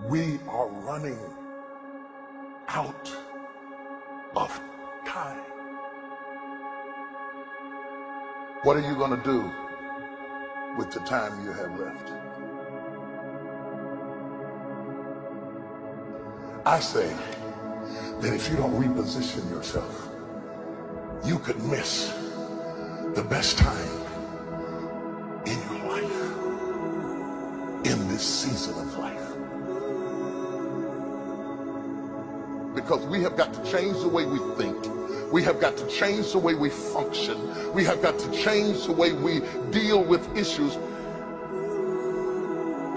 We are running out of time. What are you going to do with the time you have left? I say that if you don't reposition yourself, you could miss the best time in your life, in this season of life. Because we have got to change the way we think. We have got to change the way we function. We have got to change the way we deal with issues.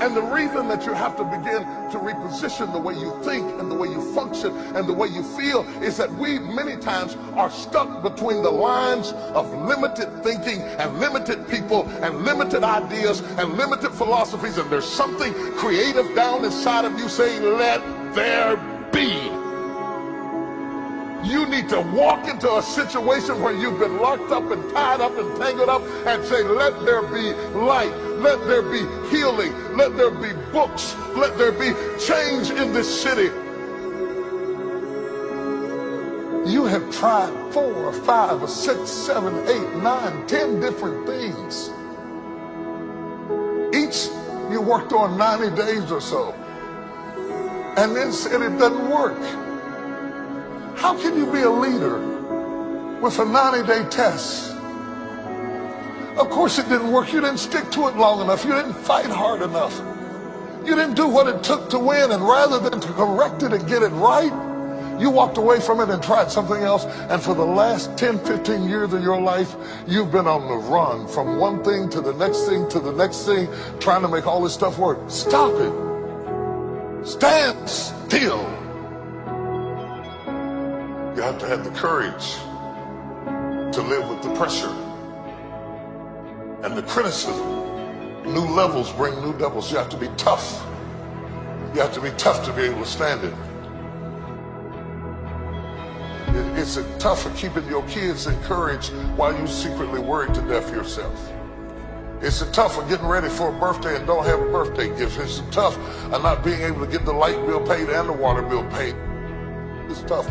And the reason that you have to begin to reposition the way you think and the way you function and the way you feel is that we many times are stuck between the lines of limited thinking and limited people and limited ideas and limited philosophies. And there's something creative down inside of you saying, let there be. You need to walk into a situation where you've been locked up and tied up and tangled up and say, let there be light, let there be healing, let there be books, let there be change in this city. You have tried 4 or 5 or 6, 7, 8, 9, 10 different things. Each you worked on 90 days or so and then said it doesn't work. How can you be a leader with a 90-day test? Of course it didn't work. You didn't stick to it long enough. You didn't fight hard enough. You didn't do what it took to win. And rather than to correct it and get it right, you walked away from it and tried something else. And for the last 10, 15 years of your life, you've been on the run from one thing to the next thing to the next thing, trying to make all this stuff work. Stop it. Stand still. You have to have the courage to live with the pressure and the criticism. New levels bring new devils. You have to be tough. You have to be tough to be able to stand it. It's tough for keeping your kids encouraged while you secretly worried to death yourself. It's tough for getting ready for a birthday and don't have a birthday gift. It's tough of not being able to get the light bill paid and the water bill paid. It's tough.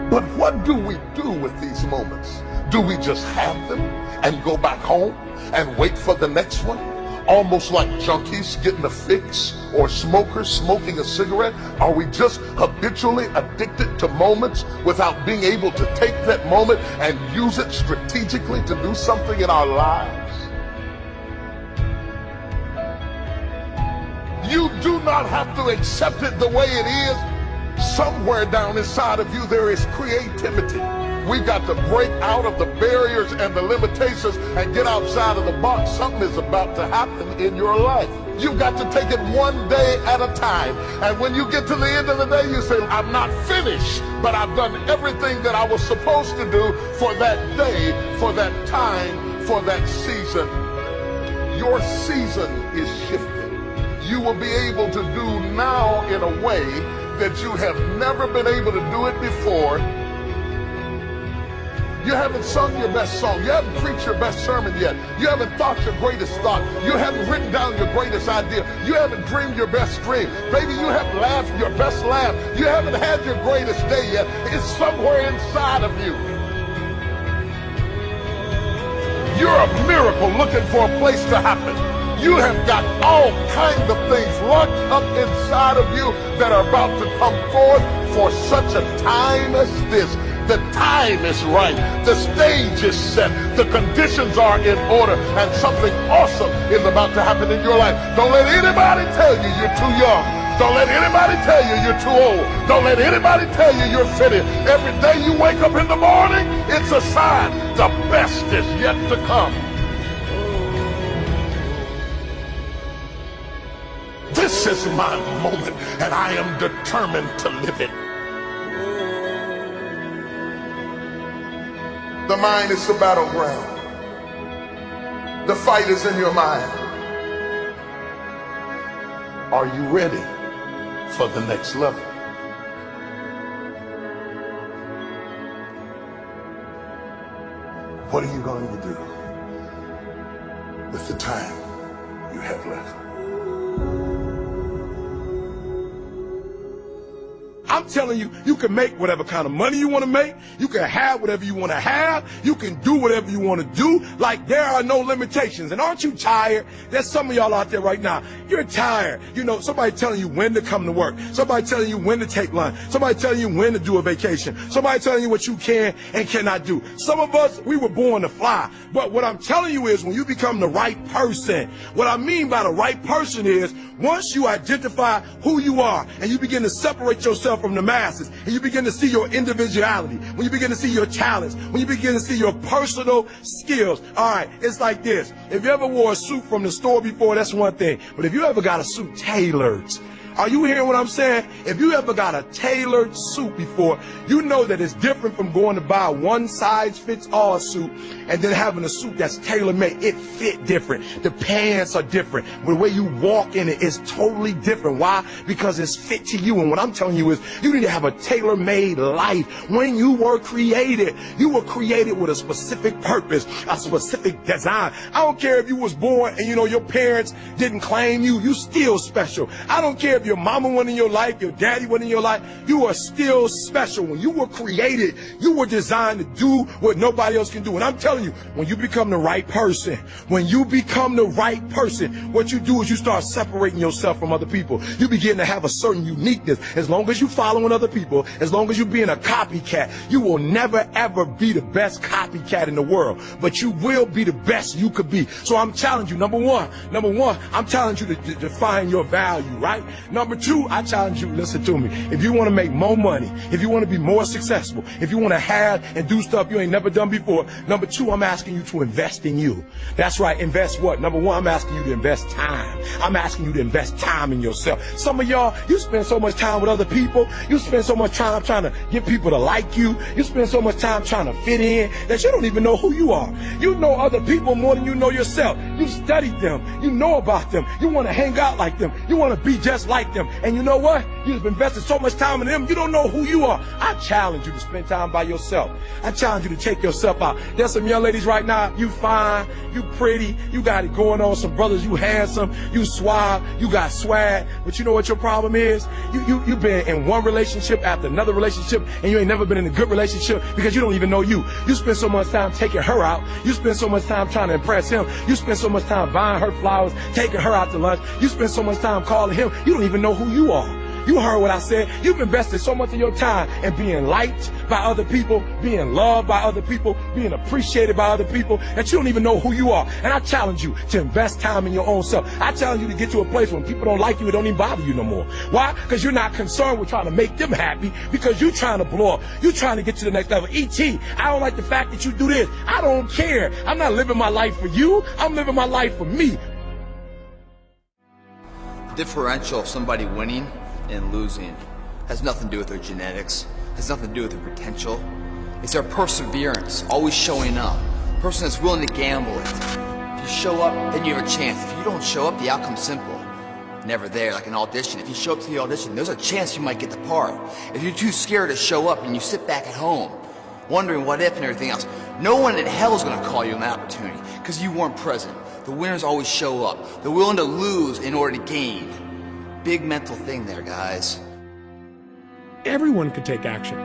But what do we do with these moments? Do we just have them and go back home and wait for the next one? Almost like junkies getting a fix or smokers smoking a cigarette? Are we just habitually addicted to moments without being able to take that moment and use it strategically to do something in our lives? You do not have to accept it the way it is. Somewhere down inside of you there is creativity. We got to break out of the barriers and the limitations and get outside of the box. Something is about to happen in your life. You've got to take it one day at a time. And when you get to the end of the day, you say, I'm not finished, but I've done everything that I was supposed to do for that day, for that time, for that season. Your season is shifting. You will be able to do now in a way that you have never been able to do it before. You haven't sung your best song. You haven't preached your best sermon yet. You haven't thought your greatest thought. You haven't written down your greatest idea. You haven't dreamed your best dream. Baby, you haven't laughed your best laugh. You haven't had your greatest day yet. It's somewhere inside of you. You're a miracle looking for a place to happen. You have got all kinds of things locked up inside of you that are about to come forth for such a time as this. The time is right. The stage is set. The conditions are in order. And something awesome is about to happen in your life. Don't let anybody tell you you're too young. Don't let anybody tell you you're too old. Don't let anybody tell you you're finished. Every day you wake up in the morning, it's a sign. The best is yet to come. This is my moment, and I am determined to live it. The mind is the battleground. The fight is in your mind. Are you ready for the next level? What are you going to do with the time you have left? I'm telling you, you can make whatever kind of money you want to make. You can have whatever you want to have. You can do whatever you want to do. Like, there are no limitations. And aren't you tired? There's some of y'all out there right now. You're tired. You know, somebody telling you when to come to work. Somebody telling you when to take lunch. Somebody telling you when to do a vacation. Somebody telling you what you can and cannot do. Some of us, we were born to fly. But what I'm telling you is, when you become the right person, what I mean by the right person is, once you identify who you are and you begin to separate yourself from the masses, and you begin to see your individuality, when you begin to see your talents, when you begin to see your personal skills. All right, it's like this. If you ever wore a suit from the store before, that's one thing. But if you ever got a suit tailored, are you hearing what I'm saying? If you ever got a tailored suit before, you know that it's different from going to buy a one-size-fits-all suit and then having a suit that's tailor-made. It fit different. The pants are different. The way you walk in it is totally different. Why? Because it's fit to you. And what I'm telling you is, you need to have a tailor-made life. When you were created with a specific purpose, a specific design. I don't care if you was born and, you know, your parents didn't claim you. You still special. I don't care if your mama wasn't in your life, your daddy wasn't in your life, you are still special. When you were created, you were designed to do what nobody else can do. And I'm telling you, when you become the right person, what you do is you start separating yourself from other people. You begin to have a certain uniqueness. As long as you're following other people, as long as you're being a copycat, you will never ever be the best copycat in the world, but you will be the best you could be. So I'm challenging you, number one, I'm challenging you to define your value, right? Number two, I challenge you, listen to me. If you want to make more money, if you want to be more successful, if you want to have and do stuff you ain't never done before, number two, I'm asking you to invest in you. That's right, invest what? Number one, I'm asking you to invest time. I'm asking you to invest time in yourself. Some of y'all, you spend so much time with other people. You spend so much time trying to get people to like you. You spend so much time trying to fit in that you don't even know who you are. You know other people more than you know yourself. You studied them. You know about them. You want to hang out like them. You want to be just like them. And you know what? You've invested so much time in them, you don't know who you are. I challenge you to spend time by yourself. I challenge you to take yourself out. There's some young ladies right now, you fine, you pretty, you got it going on. Some brothers, you handsome, you suave, you got swag. But you know what your problem is? You've been in one relationship after another relationship, and you ain't never been in a good relationship because you don't even know you. You spend so much time taking her out. You spend so much time trying to impress him. You spend so much time buying her flowers, taking her out to lunch. You spend so much time calling him. You don't even know who you are. You heard what I said. You've invested so much of your time in being liked by other people, being loved by other people, being appreciated by other people, that you don't even know who you are. And I challenge you to invest time in your own self. I challenge you to get to a place when people don't like you, it don't even bother you no more. Why? Because you're not concerned with trying to make them happy, because you're trying to blow up. You're trying to get to the next level. E.T., I don't like the fact that you do this. I don't care. I'm not living my life for you. I'm living my life for me. The differential of somebody winning and losing has nothing to do with their genetics, has nothing to do with their potential. It's their perseverance, always showing up. A person that's willing to gamble it. If you show up, then you have a chance. If you don't show up, the outcome's simple. Never there, like an audition. If you show up to the audition, there's a chance you might get the part. If you're too scared to show up and you sit back at home, wondering what if and everything else, no one in hell is going to call you an opportunity because you weren't present. The winners always show up. They're willing to lose in order to gain. Big mental thing there, guys. Everyone could take action.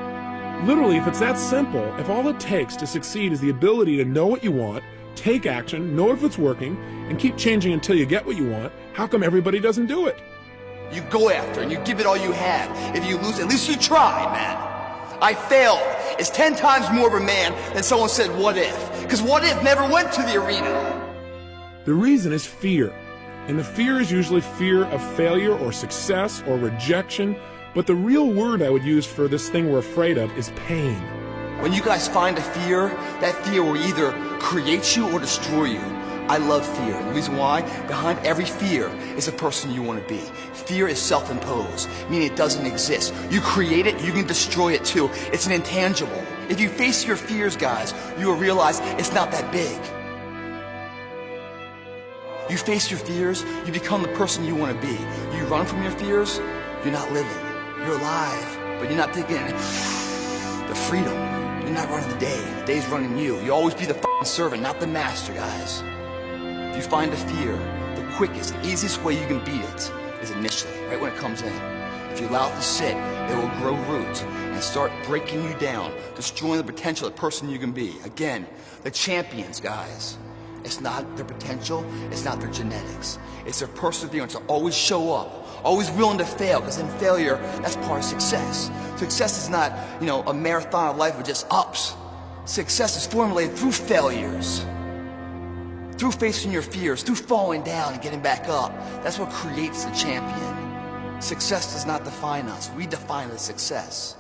Literally, if it's that simple, if all it takes to succeed is the ability to know what you want, take action, know if it's working, and keep changing until you get what you want, how come everybody doesn't do it? You go after and you give it all you have. If you lose, at least you tried, man. I failed. It's 10 times more of a man than someone said, what if? Because what if never went to the arena. The reason is fear. And the fear is usually fear of failure or success or rejection. But the real word I would use for this thing we're afraid of is pain. When you guys find a fear, that fear will either create you or destroy you. I love fear. And the reason why? Behind every fear is a person you want to be. Fear is self-imposed, meaning it doesn't exist. You create it, you can destroy it too. It's an intangible. If you face your fears, guys, you will realize it's not that big. You face your fears, you become the person you want to be. You run from your fears, you're not living. You're alive, but you're not taking the freedom. You're not running the day. The day's running you. You always be the f***ing servant, not the master, guys. If you find a fear, the quickest, the easiest way you can beat it is initially, right when it comes in. If you allow it to sit, it will grow roots and start breaking you down, destroying the potential of the person you can be. Again, the champions, guys. It's not their potential, it's not their genetics. It's their perseverance to always show up, always willing to fail, because in failure, that's part of success. Success is not, a marathon of life with just ups. Success is formulated through failures, through facing your fears, through falling down and getting back up. That's what creates the champion. Success does not define us. We define the success.